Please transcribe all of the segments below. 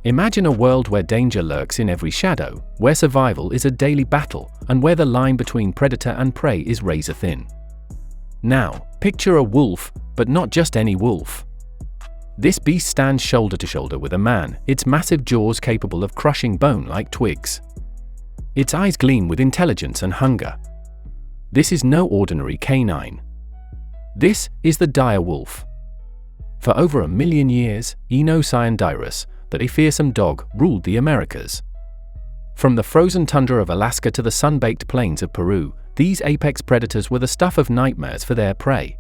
Imagine a world where danger lurks in every shadow, where survival is a daily battle, and where the line between predator and prey is razor thin. Now, picture a wolf, but not just any wolf. This beast stands shoulder to shoulder with a man, its massive jaws capable of crushing bone like twigs. Its eyes gleam with intelligence and hunger. This is no ordinary canine. This is the dire wolf. For over 1 million years, Aenocyon Dirus, the fearsome dog, ruled the Americas. From the frozen tundra of Alaska to the sun-baked plains of Peru, these apex predators were the stuff of nightmares for their prey.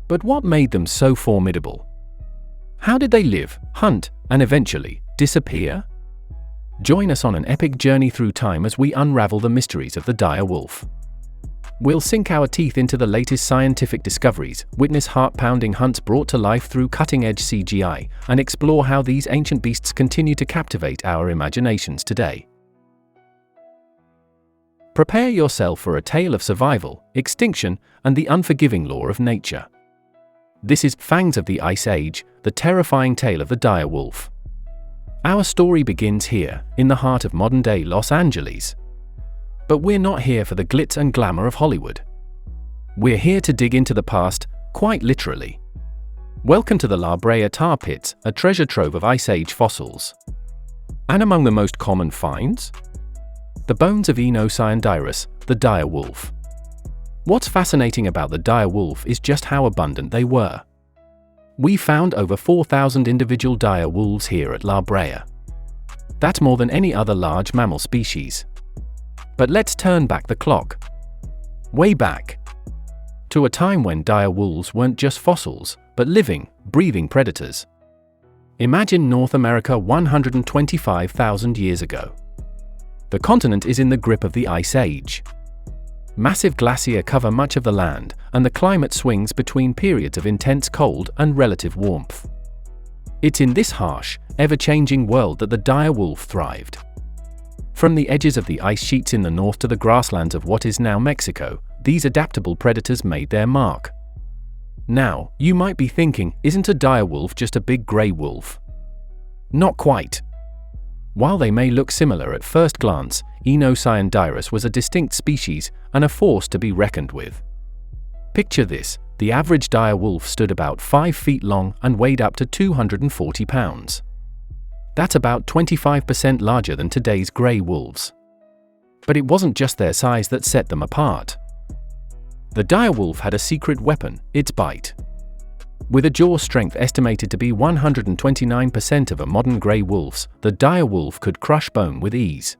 But what made them so formidable? How did they live, hunt, and eventually disappear? Join us on an epic journey through time as we unravel the mysteries of the dire wolf. We'll sink our teeth into the latest scientific discoveries, witness heart-pounding hunts brought to life through cutting-edge CGI, and explore how these ancient beasts continue to captivate our imaginations today. Prepare yourself for a tale of survival, extinction, and the unforgiving law of nature. This is Fangs of the Ice Age, the terrifying tale of the dire wolf. Our story begins here, in the heart of modern-day Los Angeles. But we're not here for the glitz and glamour of Hollywood. We're here to dig into the past, quite literally. Welcome to the La Brea tar pits, a treasure trove of Ice Age fossils. And among the most common finds? The bones of Aenocyon Dirus, the dire wolf. What's fascinating about the dire wolf is just how abundant they were. We found over 4,000 individual dire wolves here at La Brea. That's more than any other large mammal species. But let's turn back the clock. Way back. To a time when dire wolves weren't just fossils, but living, breathing predators. Imagine North America 125,000 years ago. The continent is in the grip of the Ice Age. Massive glaciers cover much of the land, and the climate swings between periods of intense cold and relative warmth. It's in this harsh, ever-changing world that the dire wolf thrived. From the edges of the ice sheets in the north to the grasslands of what is now Mexico, these adaptable predators made their mark. Now, you might be thinking, isn't a dire wolf just a big grey wolf? Not quite. While they may look similar at first glance, Aenocyon Dirus was a distinct species and a force to be reckoned with. Picture this: the average dire wolf stood about 5 feet long and weighed up to 240 pounds. That's about 25% larger than today's grey wolves. But it wasn't just their size that set them apart. The dire wolf had a secret weapon, its bite. With a jaw strength estimated to be 129% of a modern grey wolf's, the dire wolf could crush bone with ease.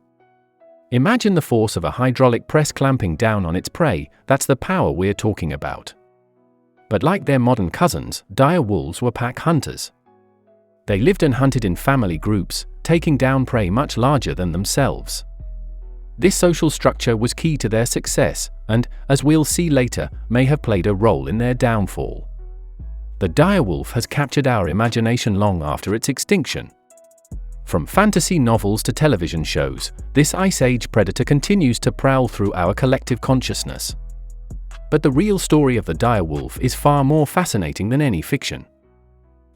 Imagine the force of a hydraulic press clamping down on its prey. That's the power we're talking about. But like their modern cousins, dire wolves were pack hunters. They lived and hunted in family groups, taking down prey much larger than themselves. This social structure was key to their success, and, as we'll see later, may have played a role in their downfall. The dire wolf has captured our imagination long after its extinction. From fantasy novels to television shows, this Ice Age predator continues to prowl through our collective consciousness. But the real story of the dire wolf is far more fascinating than any fiction.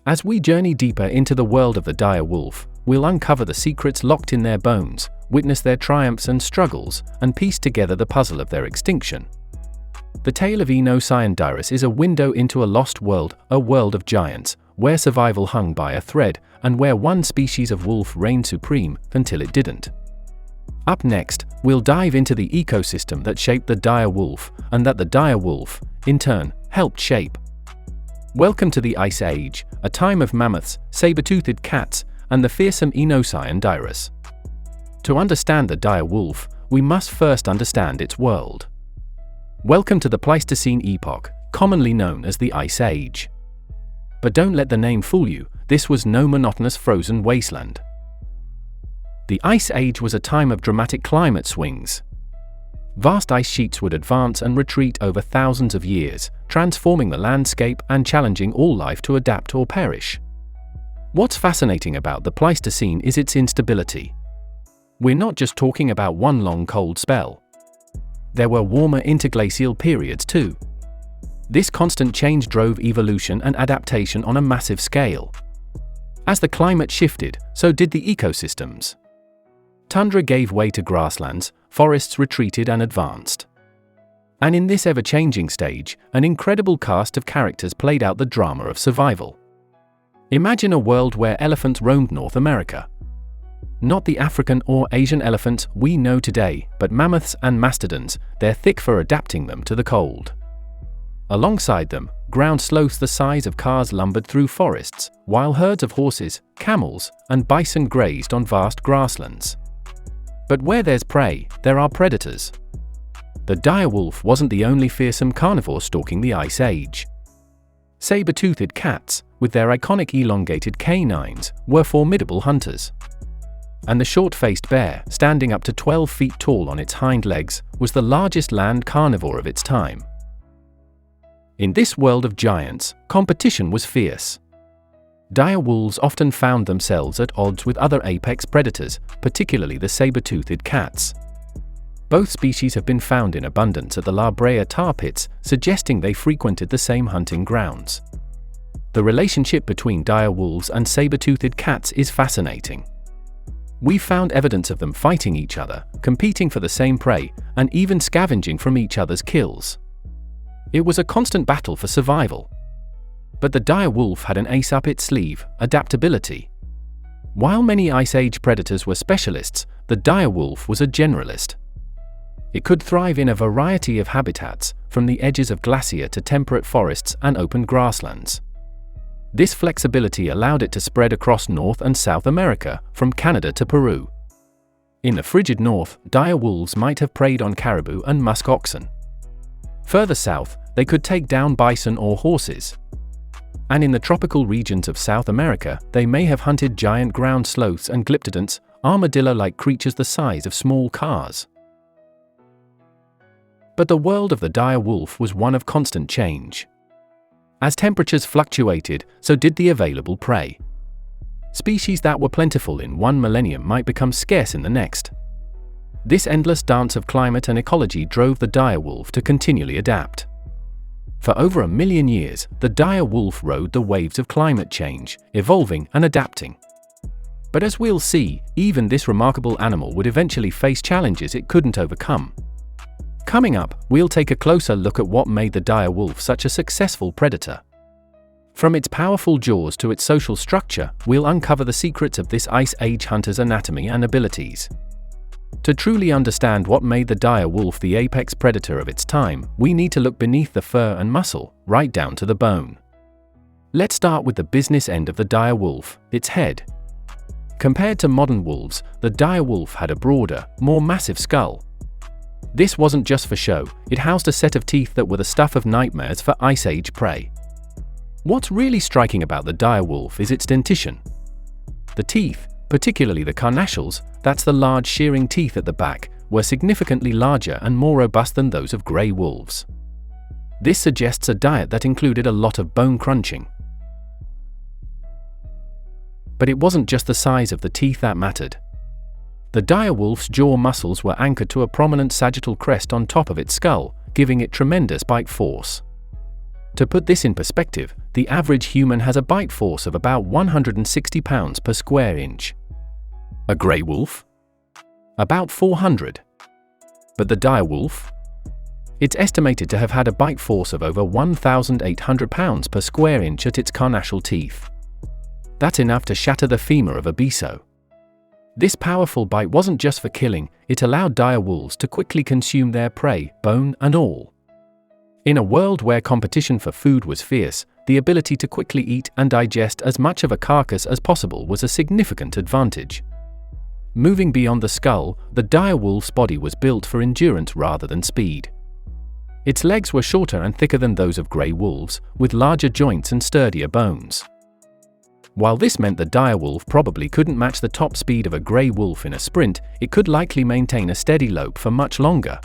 As we journey deeper into the world of the dire wolf, we'll uncover the secrets locked in their bones, witness their triumphs and struggles, and piece together the puzzle of their extinction. The tale of Aenocyon Dirus is a window into a lost world, a world of giants, where survival hung by a thread, and where one species of wolf reigned supreme until it didn't. Up next, we'll dive into the ecosystem that shaped the dire wolf, and that the dire wolf, in turn, helped shape. Welcome to the Ice Age, a time of mammoths, saber-toothed cats, and the fearsome Aenocyon Dirus. To understand the dire wolf, we must first understand its world. Welcome to the Pleistocene epoch, commonly known as the Ice Age. But don't let the name fool you, this was no monotonous frozen wasteland. The Ice Age was a time of dramatic climate swings. Vast ice sheets would advance and retreat over thousands of years, transforming the landscape and challenging all life to adapt or perish. What's fascinating about the Pleistocene is its instability. We're not just talking about one long cold spell. There were warmer interglacial periods too. This constant change drove evolution and adaptation on a massive scale. As the climate shifted, so did the ecosystems. Tundra gave way to grasslands, forests retreated and advanced. And in this ever-changing stage, an incredible cast of characters played out the drama of survival. Imagine a world where elephants roamed North America. Not the African or Asian elephants we know today, but mammoths and mastodons, their thick fur adapting them to the cold. Alongside them, ground sloths the size of cars lumbered through forests, while herds of horses, camels, and bison grazed on vast grasslands. But where there's prey, there are predators. The direwolf wasn't the only fearsome carnivore stalking the Ice Age. Saber-toothed cats, with their iconic elongated canines, were formidable hunters. And the short-faced bear, standing up to 12 feet tall on its hind legs, was the largest land carnivore of its time. In this world of giants, competition was fierce. Dire wolves often found themselves at odds with other apex predators, particularly the saber-toothed cats. Both species have been found in abundance at the La Brea tar pits, suggesting they frequented the same hunting grounds. The relationship between dire wolves and saber-toothed cats is fascinating. We found evidence of them fighting each other, competing for the same prey, and even scavenging from each other's kills. It was a constant battle for survival. But the dire wolf had an ace up its sleeve: adaptability. While many Ice Age predators were specialists, the dire wolf was a generalist. It could thrive in a variety of habitats, from the edges of glacier to temperate forests and open grasslands. This flexibility allowed it to spread across North and South America, from Canada to Peru. In the frigid north, dire wolves might have preyed on caribou and musk oxen. Further south, they could take down bison or horses. And in the tropical regions of South America, they may have hunted giant ground sloths and glyptodonts, armadillo-like creatures the size of small cars. But the world of the dire wolf was one of constant change. As temperatures fluctuated, so did the available prey. Species that were plentiful in one millennium might become scarce in the next. This endless dance of climate and ecology drove the dire wolf to continually adapt. For over 1 million years, the dire wolf rode the waves of climate change, evolving and adapting. But as we'll see, even this remarkable animal would eventually face challenges it couldn't overcome. Coming up, we'll take a closer look at what made the dire wolf such a successful predator. From its powerful jaws to its social structure, we'll uncover the secrets of this Ice Age hunter's anatomy and abilities. To truly understand what made the dire wolf the apex predator of its time, we need to look beneath the fur and muscle, right down to the bone. Let's start with the business end of the dire wolf, its head. Compared to modern wolves, the dire wolf had a broader, more massive skull. This wasn't just for show, it housed a set of teeth that were the stuff of nightmares for Ice Age prey. What's really striking about the dire wolf is its dentition. The teeth, particularly the carnassials, that's the large shearing teeth at the back, were significantly larger and more robust than those of grey wolves. This suggests a diet that included a lot of bone crunching. But it wasn't just the size of the teeth that mattered. The dire wolf's jaw muscles were anchored to a prominent sagittal crest on top of its skull, giving it tremendous bite force. To put this in perspective, the average human has a bite force of about 160 pounds per square inch. A grey wolf? About 400. But the dire wolf? It's estimated to have had a bite force of over 1,800 pounds per square inch at its carnassial teeth. That's enough to shatter the femur of a bison. This powerful bite wasn't just for killing, it allowed dire wolves to quickly consume their prey, bone and all. In a world where competition for food was fierce, the ability to quickly eat and digest as much of a carcass as possible was a significant advantage. Moving beyond the skull, the dire wolf's body was built for endurance rather than speed. Its legs were shorter and thicker than those of grey wolves, with larger joints and sturdier bones. While this meant the dire wolf probably couldn't match the top speed of a grey wolf in a sprint, it could likely maintain a steady lope for much longer.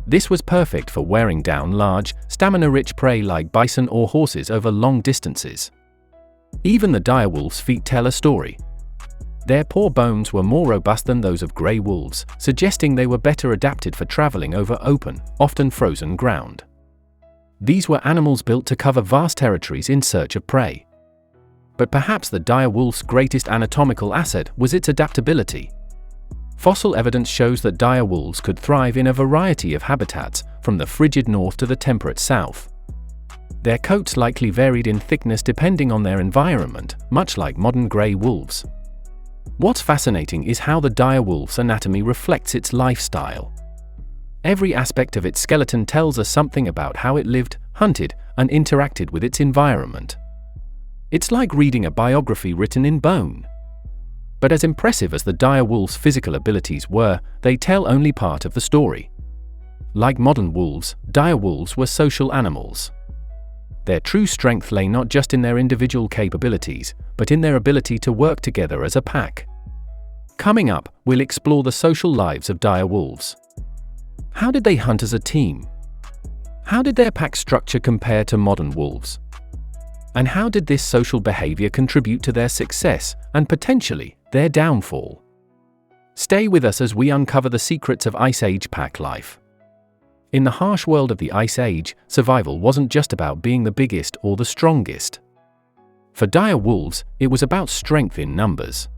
This was perfect for wearing down large, stamina-rich prey like bison or horses over long distances. Even the dire wolf's feet tell a story. Their paw bones were more robust than those of grey wolves, suggesting they were better adapted for traveling over open, often frozen ground. These were animals built to cover vast territories in search of prey. But perhaps the dire wolf's greatest anatomical asset was its adaptability. Fossil evidence shows that dire wolves could thrive in a variety of habitats, from the frigid north to the temperate south. Their coats likely varied in thickness depending on their environment, much like modern grey wolves. What's fascinating is how the dire wolf's anatomy reflects its lifestyle. Every aspect of its skeleton tells us something about how it lived, hunted, and interacted with its environment. It's like reading a biography written in bone. But as impressive as the dire wolf's physical abilities were, they tell only part of the story. Like modern wolves, dire wolves were social animals. Their true strength lay not just in their individual capabilities, but in their ability to work together as a pack. Coming up, we'll explore the social lives of dire wolves. How did they hunt as a team? How did their pack structure compare to modern wolves? And how did this social behavior contribute to their success, and potentially, their downfall? Stay with us as we uncover the secrets of Ice Age pack life. In the harsh world of the Ice Age, survival wasn't just about being the biggest or the strongest. For dire wolves, it was about strength in numbers.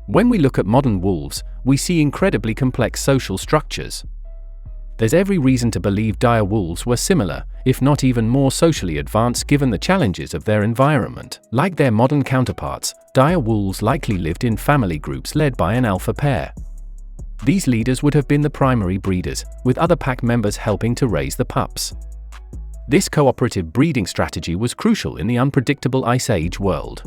When we look at modern wolves, we see incredibly complex social structures. There's every reason to believe dire wolves were similar, if not even more socially advanced given the challenges of their environment. Like their modern counterparts, dire wolves likely lived in family groups led by an alpha pair. These leaders would have been the primary breeders, with other pack members helping to raise the pups. This cooperative breeding strategy was crucial in the unpredictable Ice Age world.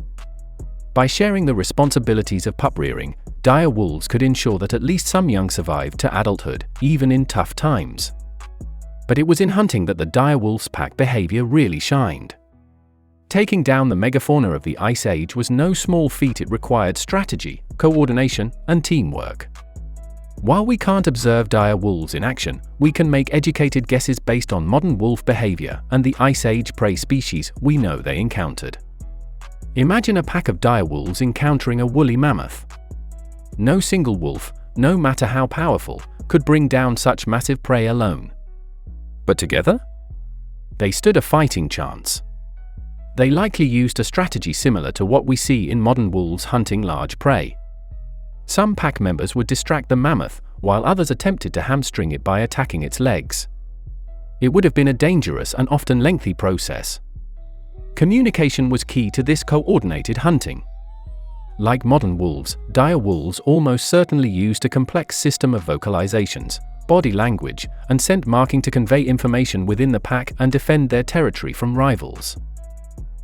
By sharing the responsibilities of pup rearing, dire wolves could ensure that at least some young survived to adulthood, even in tough times. But it was in hunting that the dire wolf's pack behavior really shined. Taking down the megafauna of the Ice Age was no small feat. It required strategy, coordination, and teamwork. While we can't observe dire wolves in action, we can make educated guesses based on modern wolf behavior and the Ice Age prey species we know they encountered. Imagine a pack of dire wolves encountering a woolly mammoth. No single wolf, no matter how powerful, could bring down such massive prey alone. But together? They stood a fighting chance. They likely used a strategy similar to what we see in modern wolves hunting large prey. Some pack members would distract the mammoth, while others attempted to hamstring it by attacking its legs. It would have been a dangerous and often lengthy process. Communication was key to this coordinated hunting. Like modern wolves, dire wolves almost certainly used a complex system of vocalizations, body language, and scent marking to convey information within the pack and defend their territory from rivals.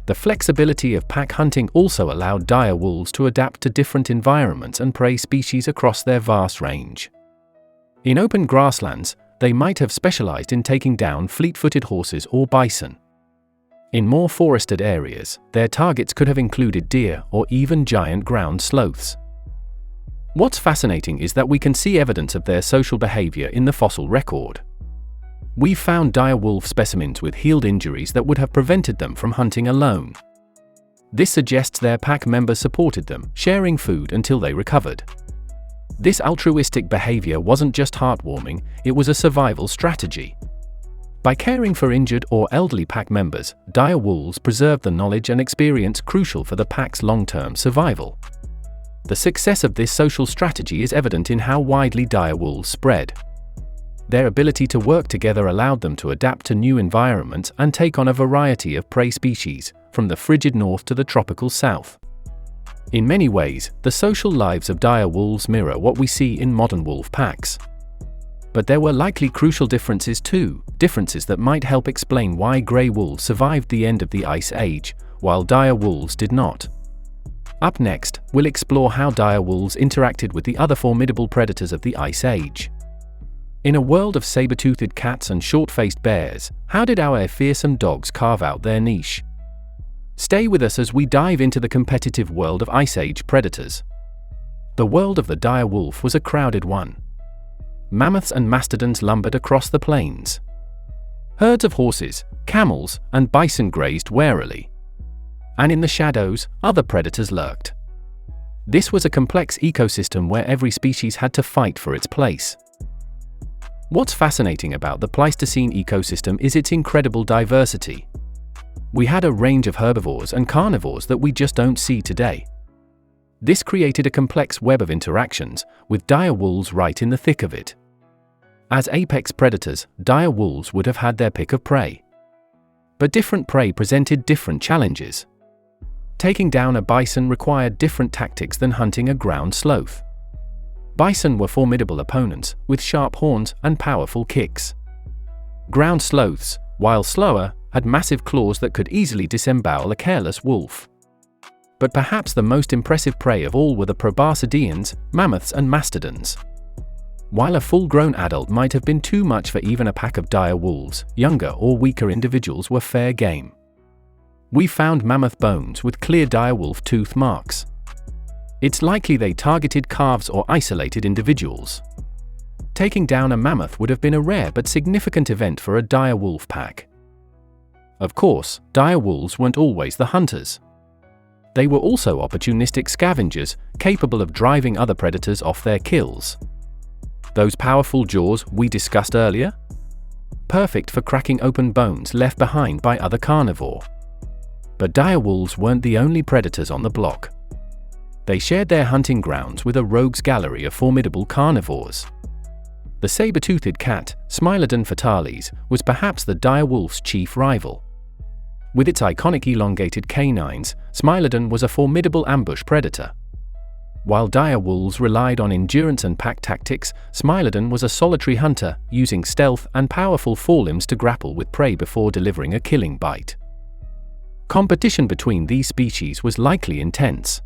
The flexibility of pack hunting also allowed dire wolves to adapt to different environments and prey species across their vast range. In open grasslands, they might have specialized in taking down fleet-footed horses or bison. In more forested areas, their targets could have included deer or even giant ground sloths. What's fascinating is that we can see evidence of their social behavior in the fossil record. We've found dire wolf specimens with healed injuries that would have prevented them from hunting alone. This suggests their pack members supported them, sharing food until they recovered. This altruistic behavior wasn't just heartwarming, it was a survival strategy. By caring for injured or elderly pack members, dire wolves preserved the knowledge and experience crucial for the pack's long-term survival. The success of this social strategy is evident in how widely dire wolves spread. Their ability to work together allowed them to adapt to new environments and take on a variety of prey species, from the frigid north to the tropical south. In many ways, the social lives of dire wolves mirror what we see in modern wolf packs. But there were likely crucial differences too, differences that might help explain why grey wolves survived the end of the Ice Age, while dire wolves did not. Up next, we'll explore how dire wolves interacted with the other formidable predators of the Ice Age. In a world of saber-toothed cats and short-faced bears, how did our fearsome dogs carve out their niche? Stay with us as we dive into the competitive world of Ice Age predators. The world of the dire wolf was a crowded one. Mammoths and mastodons lumbered across the plains. Herds of horses, camels, and bison grazed warily. And in the shadows, other predators lurked. This was a complex ecosystem where every species had to fight for its place. What's fascinating about the Pleistocene ecosystem is its incredible diversity. We had a range of herbivores and carnivores that we just don't see today. This created a complex web of interactions, with dire wolves right in the thick of it. As apex predators, dire wolves would have had their pick of prey. But different prey presented different challenges. Taking down a bison required different tactics than hunting a ground sloth. Bison were formidable opponents, with sharp horns and powerful kicks. Ground sloths, while slower, had massive claws that could easily disembowel a careless wolf. But perhaps the most impressive prey of all were the proboscideans, mammoths and mastodons. While a full-grown adult might have been too much for even a pack of dire wolves, younger or weaker individuals were fair game. We found mammoth bones with clear direwolf tooth marks. It's likely they targeted calves or isolated individuals. Taking down a mammoth would have been a rare but significant event for a dire wolf pack. Of course, dire wolves weren't always the hunters. They were also opportunistic scavengers, capable of driving other predators off their kills. Those powerful jaws we discussed earlier? Perfect for cracking open bones left behind by other carnivore. But dire wolves weren't the only predators on the block. They shared their hunting grounds with a rogues gallery of formidable carnivores. The saber-toothed cat, Smilodon fatalis, was perhaps the dire wolf's chief rival. With its iconic elongated canines, Smilodon was a formidable ambush predator. While dire wolves relied on endurance and pack tactics, Smilodon was a solitary hunter, using stealth and powerful forelimbs to grapple with prey before delivering a killing bite. Competition between these species was likely intense.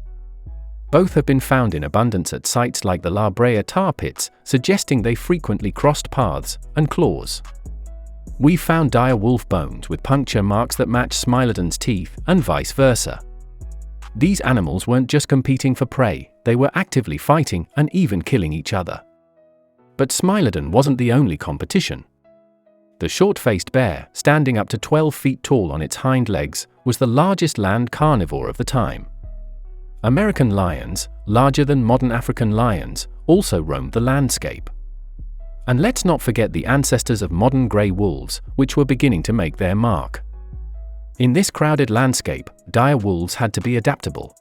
Both have been found in abundance at sites like the La Brea tar pits, suggesting they frequently crossed paths and claws. We found dire wolf bones with puncture marks that match Smilodon's teeth, and vice versa. These animals weren't just competing for prey, they were actively fighting and even killing each other. But Smilodon wasn't the only competition. The short-faced bear, standing up to 12 feet tall on its hind legs, was the largest land carnivore of the time. American lions, larger than modern African lions, also roamed the landscape. And let's not forget the ancestors of modern grey wolves, which were beginning to make their mark. In this crowded landscape, dire wolves had to be adaptable.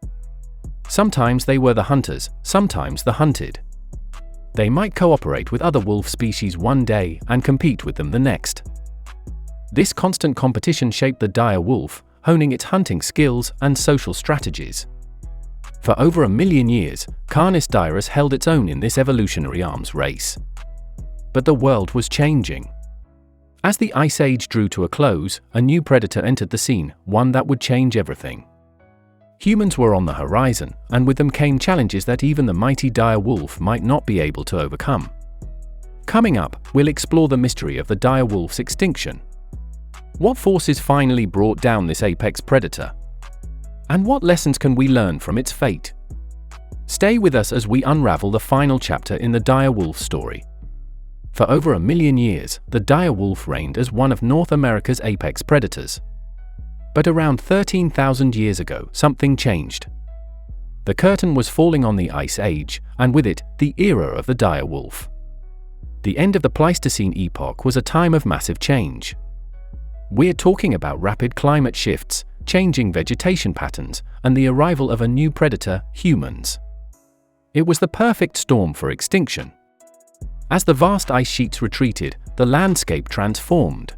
Sometimes they were the hunters, sometimes the hunted. They might cooperate with other wolf species one day and compete with them the next. This constant competition shaped the dire wolf, honing its hunting skills and social strategies. For over 1 million years, Canis dirus held its own in this evolutionary arms race. But the world was changing. As the Ice Age drew to a close, a new predator entered the scene, one that would change everything. Humans were on the horizon, and with them came challenges that even the mighty dire wolf might not be able to overcome. Coming up, we'll explore the mystery of the dire wolf's extinction. What forces finally brought down this apex predator? And what lessons can we learn from its fate? Stay with us as we unravel the final chapter in the dire wolf story. For over 1 million years, the dire wolf reigned as one of North America's apex predators. But around 13,000 years ago, something changed. The curtain was falling on the Ice Age, and with it, the era of the dire wolf. The end of the Pleistocene epoch was a time of massive change. We're talking about rapid climate shifts, changing vegetation patterns, and the arrival of a new predator, humans. It was the perfect storm for extinction. As the vast ice sheets retreated, the landscape transformed.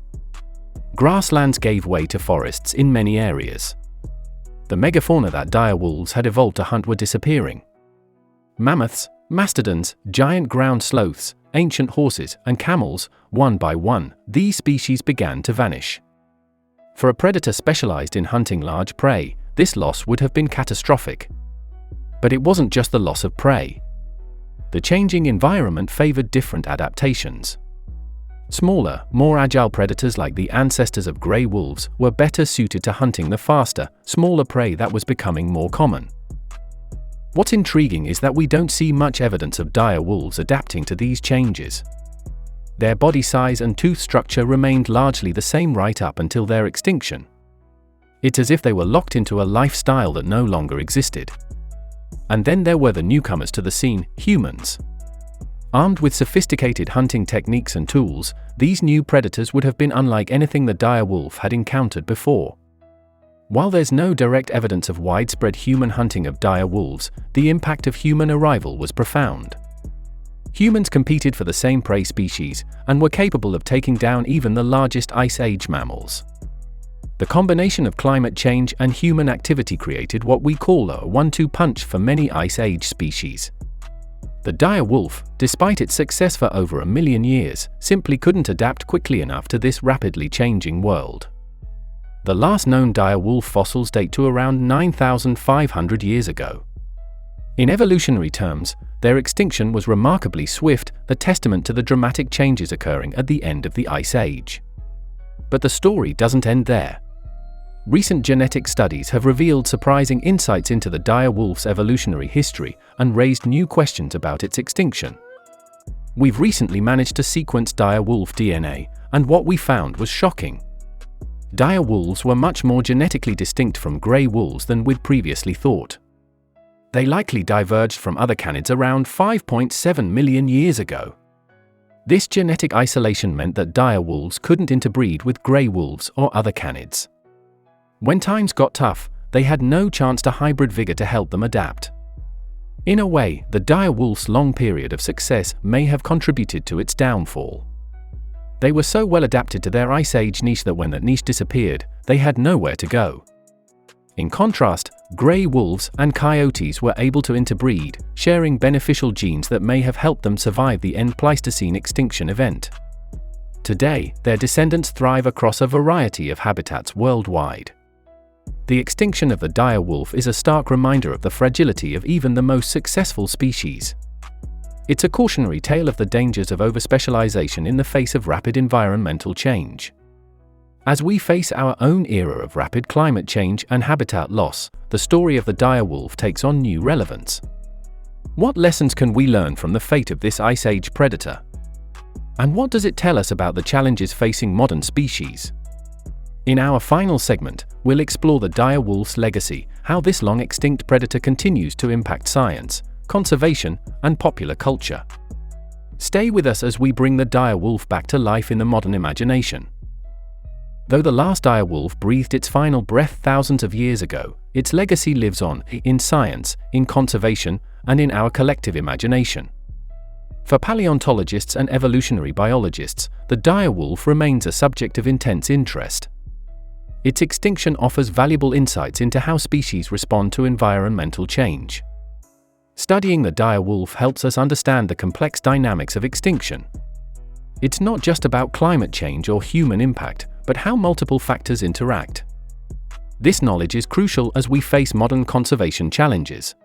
Grasslands gave way to forests in many areas. The megafauna that dire wolves had evolved to hunt were disappearing. Mammoths, mastodons, giant ground sloths, ancient horses, and camels, one by one, these species began to vanish. For a predator specialized in hunting large prey, this loss would have been catastrophic. But it wasn't just the loss of prey. The changing environment favored different adaptations. Smaller, more agile predators like the ancestors of grey wolves were better suited to hunting the faster, smaller prey that was becoming more common. What's intriguing is that we don't see much evidence of dire wolves adapting to these changes. Their body size and tooth structure remained largely the same right up until their extinction. It's as if they were locked into a lifestyle that no longer existed. And then there were the newcomers to the scene, humans. Armed with sophisticated hunting techniques and tools, these new predators would have been unlike anything the dire wolf had encountered before. While there's no direct evidence of widespread human hunting of dire wolves, the impact of human arrival was profound. Humans competed for the same prey species, and were capable of taking down even the largest Ice Age mammals. The combination of climate change and human activity created what we call a 1-2 punch for many Ice Age species. The dire wolf, despite its success for over 1 million years, simply couldn't adapt quickly enough to this rapidly changing world. The last known dire wolf fossils date to around 9,500 years ago. In evolutionary terms, their extinction was remarkably swift, a testament to the dramatic changes occurring at the end of the Ice Age. But the story doesn't end there. Recent genetic studies have revealed surprising insights into the dire wolf's evolutionary history and raised new questions about its extinction. We've recently managed to sequence dire wolf DNA, and what we found was shocking. Dire wolves were much more genetically distinct from grey wolves than we'd previously thought. They likely diverged from other canids around 5.7 million years ago. This genetic isolation meant that dire wolves couldn't interbreed with grey wolves or other canids. When times got tough, they had no chance to hybrid vigor to help them adapt. In a way, the dire wolf's long period of success may have contributed to its downfall. They were so well adapted to their Ice Age niche that when that niche disappeared, they had nowhere to go. In contrast, grey wolves and coyotes were able to interbreed, sharing beneficial genes that may have helped them survive the end Pleistocene extinction event. Today, their descendants thrive across a variety of habitats worldwide. The extinction of the dire wolf is a stark reminder of the fragility of even the most successful species. It's a cautionary tale of the dangers of overspecialization in the face of rapid environmental change. As we face our own era of rapid climate change and habitat loss, the story of the dire wolf takes on new relevance. What lessons can we learn from the fate of this Ice Age predator? And what does it tell us about the challenges facing modern species? In our final segment, we'll explore the dire wolf's legacy, how this long-extinct predator continues to impact science, conservation, and popular culture. Stay with us as we bring the dire wolf back to life in the modern imagination. Though the last dire wolf breathed its final breath thousands of years ago, its legacy lives on, in science, in conservation, and in our collective imagination. For paleontologists and evolutionary biologists, the dire wolf remains a subject of intense interest. Its extinction offers valuable insights into how species respond to environmental change. Studying the dire wolf helps us understand the complex dynamics of extinction. It's not just about climate change or human impact, but how multiple factors interact. This knowledge is crucial as we face modern conservation challenges.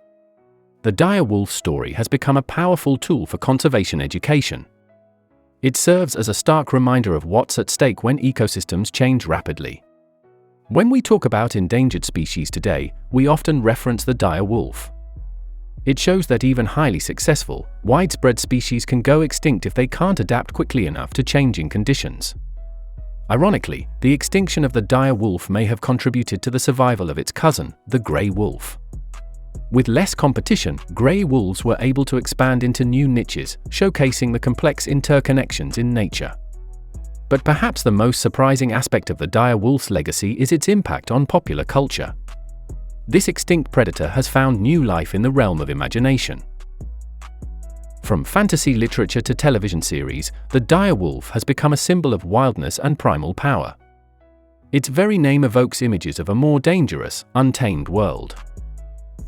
The dire wolf story has become a powerful tool for conservation education. It serves as a stark reminder of what's at stake when ecosystems change rapidly. When we talk about endangered species today, we often reference the dire wolf. It shows that even highly successful, widespread species can go extinct if they can't adapt quickly enough to changing conditions. Ironically, the extinction of the dire wolf may have contributed to the survival of its cousin, the grey wolf. With less competition, grey wolves were able to expand into new niches, showcasing the complex interconnections in nature. But perhaps the most surprising aspect of the dire wolf's legacy is its impact on popular culture. This extinct predator has found new life in the realm of imagination. From fantasy literature to television series, the dire wolf has become a symbol of wildness and primal power. Its very name evokes images of a more dangerous, untamed world.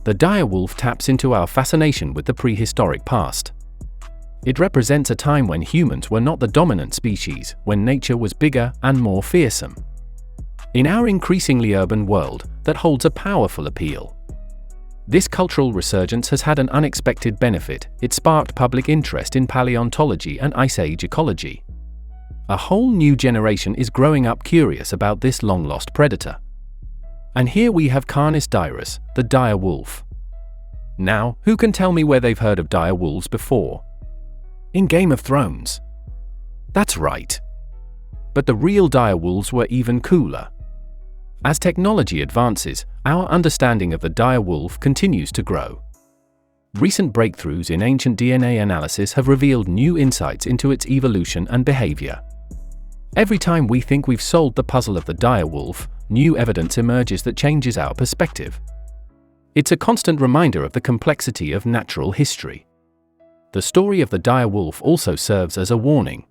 The dire wolf taps into our fascination with the prehistoric past. It represents a time when humans were not the dominant species, when nature was bigger and more fearsome. In our increasingly urban world, that holds a powerful appeal. This cultural resurgence has had an unexpected benefit. It sparked public interest in paleontology and Ice Age ecology. A whole new generation is growing up curious about this long-lost predator. And here we have Canis dirus, the dire wolf. Now, who can tell me where they've heard of dire wolves before? In Game of Thrones. That's right. But the real dire wolves were even cooler. As technology advances, our understanding of the dire wolf continues to grow. Recent breakthroughs in ancient DNA analysis have revealed new insights into its evolution and behavior. Every time we think we've solved the puzzle of the dire wolf, new evidence emerges that changes our perspective. It's a constant reminder of the complexity of natural history. The story of the dire wolf also serves as a warning.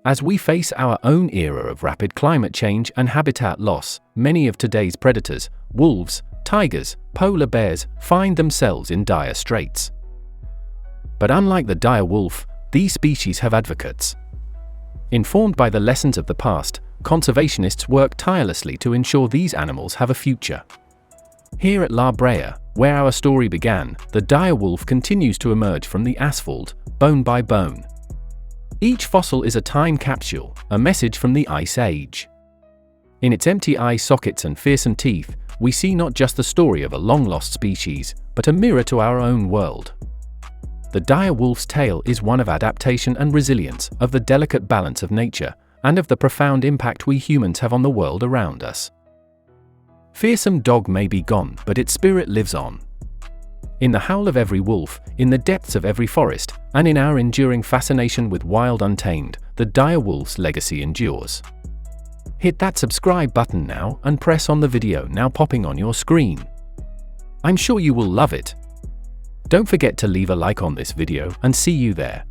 As we face our own era of rapid climate change and habitat loss, many of today's predators, wolves, tigers, polar bears, find themselves in dire straits. But unlike the dire wolf, these species have advocates. Informed by the lessons of the past, conservationists work tirelessly to ensure these animals have a future. Here at La Brea, where our story began, the dire wolf continues to emerge from the asphalt, bone by bone. Each fossil is a time capsule, a message from the Ice Age. In its empty eye sockets and fearsome teeth, we see not just the story of a long-lost species, but a mirror to our own world. The dire wolf's tale is one of adaptation and resilience, of the delicate balance of nature, and of the profound impact we humans have on the world around us. Fearsome dog may be gone, but its spirit lives on. In the howl of every wolf, in the depths of every forest, and in our enduring fascination with wild untamed, the dire wolf's legacy endures. Hit that subscribe button now and press on the video now popping on your screen. I'm sure you will love it. Don't forget to leave a like on this video and see you there.